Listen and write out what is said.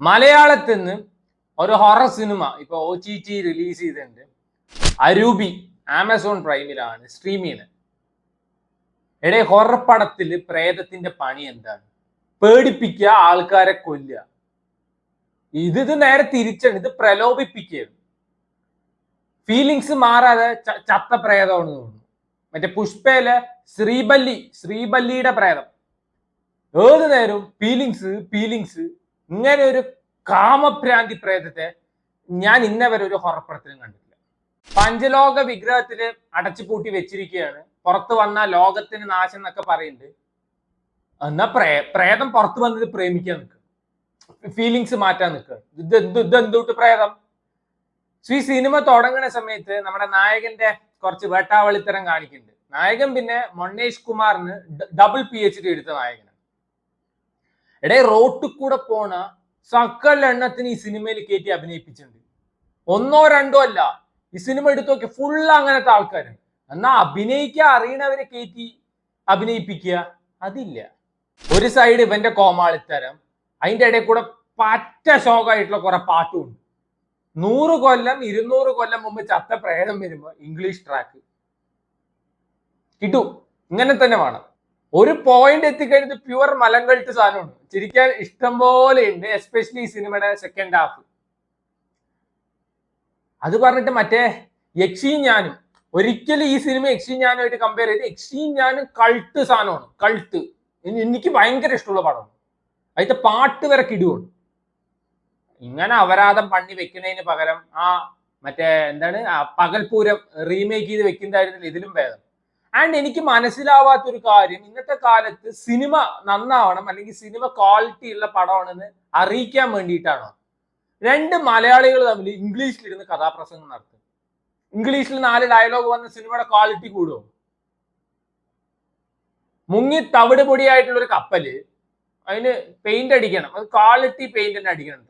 മലയാളത്തിൽ നിന്ന് ഒരു ഹൊറർ സിനിമ ഇപ്പൊ OTT റിലീസ് ചെയ്തിട്ടുണ്ട്. അരൂപി ആമസോൺ പ്രൈമിലാണ് സ്ട്രീം ചെയ്യുന്നത്. എടേ ഹൊറർ പടത്തിൽ പ്രേതത്തിന്റെ പണി എന്താണ്? പേടിപ്പിക്കുക, ആൾക്കാരെ കൊല്ലുക. ഇത് നേരെ തിരിച്ചാണ്. ഇത് പ്രലോഭിപ്പിക്കുകയാണ്. ഫീലിങ്സ് മാറാതെ ചത്ത പ്രേതമാണെന്ന് തോന്നുന്നു. മറ്റേ പുഷ്പയിലെ ശ്രീബല്ലിയുടെ പ്രേതം. ഏത് നേരവും ഫീലിങ്സ് ഇങ്ങനെ ഒരു കാമഭ്രാന്തി പ്രേതത്തെ ഞാൻ ഇന്നവരെ ഒരു ഹൊറപ്പടത്തിലും കണ്ടിട്ടില്ല. പഞ്ചലോക വിഗ്രഹത്തില് അടച്ചുപൂട്ടി വെച്ചിരിക്കുകയാണ്. പുറത്ത് വന്ന ലോകത്തിന് നാശം എന്നൊക്കെ പറയുന്നുണ്ട്. എന്നാ പ്രേതം പുറത്ത് വന്നത് പ്രേമിക്കാൻ നിൽക്കുക, ഫീലിങ്സ് മാറ്റാൻ നിൽക്കുക. ഇതെന്തൂട്ട് പ്രേതം? ഈ സിനിമ തുടങ്ങുന്ന സമയത്ത് നമ്മുടെ നായകന്റെ കുറച്ച് വേട്ടാവളിത്തരം കാണിക്കുന്നുണ്ട്. നായകൻ പിന്നെ മൊണ്ണേഷ് കുമാറിന് ഡബിൾ PhD എടുത്ത നായകനാണ്. റോട്ടിൽ കൂടെ പോണ സകല എണ്ണത്തിന് ഈ സിനിമയിൽ കയറ്റി അഭിനയിപ്പിച്ചിട്ടുണ്ട്. ഒന്നോ രണ്ടോ അല്ല, ഈ സിനിമ എടുത്തു നോക്കി ഫുൾ അങ്ങനത്തെ ആൾക്കാരാണ്. എന്നാ അഭിനയിക്കാൻ അറിയണവരെ കയറ്റി അഭിനയിപ്പിക്കുക അതില്ല. ഒരു സൈഡ് ഇവന്റെ കോമാളിത്തരം, അതിന്റെ ഇടയിൽ കൂടെ പറ്റ ശോകമായിട്ടുള്ള കുറെ പാട്ടുമുണ്ട്. 100 കൊല്ലം 200 കൊല്ലം മുമ്പ് ചത്ത പ്രേതം വരുമ്പോ ഇംഗ്ലീഷ് ട്രാക്ക് കിട്ടു. ഇങ്ങനെ തന്നെ വേണം. ഒരു പോയിന്റ് എത്തിക്കഴിഞ്ഞത് പ്യുവർ മലങ്കൾട്ട് സാധനമാണ്. ചിരിക്കാൻ ഇഷ്ടം പോലെ ഉണ്ട്, എസ്പെഷ്യലി ഈ സിനിമയുടെ സെക്കൻഡ് ഹാഫ്. അത് പറഞ്ഞിട്ട് മറ്റേ യക്ഷിയും ഞാനും, ഒരിക്കലും ഈ സിനിമ യക്ഷിയും ഞാനുമായിട്ട് കമ്പയർ ചെയ്ത്, യക്ഷിയും ഞാനും കൾട്ട് സാധനമാണ്. കൾട്ട് എനിക്ക് ഭയങ്കര ഇഷ്ടമുള്ള പടമാണ്. അതിന്റെ പാട്ട് വരെ കിടുവാണ്. ഇങ്ങനെ അപരാധം പണി വെക്കുന്നതിന് പകരം മറ്റേ എന്താണ് പകൽപൂരം റീമേക്ക് ചെയ്ത് വെക്കുന്നതായിരുന്നില്ല ഇതിലും ഭേദം. ആൻഡ് എനിക്ക് മനസ്സിലാവാത്തൊരു കാര്യം, ഇന്നത്തെ കാലത്ത് സിനിമ നന്നാവണം അല്ലെങ്കിൽ സിനിമ ക്വാളിറ്റി ഉള്ള പടമാണെന്ന് അറിയിക്കാൻ വേണ്ടിയിട്ടാണോ 2 മലയാളികൾ തമ്മിൽ ഇംഗ്ലീഷിലിരുന്ന് കഥാപ്രസംഗം നടത്തും? ഇംഗ്ലീഷിൽ 4 ഡയലോഗ് വന്ന സിനിമയുടെ ക്വാളിറ്റി കൂടുമോ? മുങ്ങി തവിട് പൊടിയായിട്ടുള്ള ഒരു കപ്പല്, അതിന് പെയിന്റ് അടിക്കണം, അത് ക്വാളിറ്റി പെയിന്റ് തന്നെ അടിക്കണം.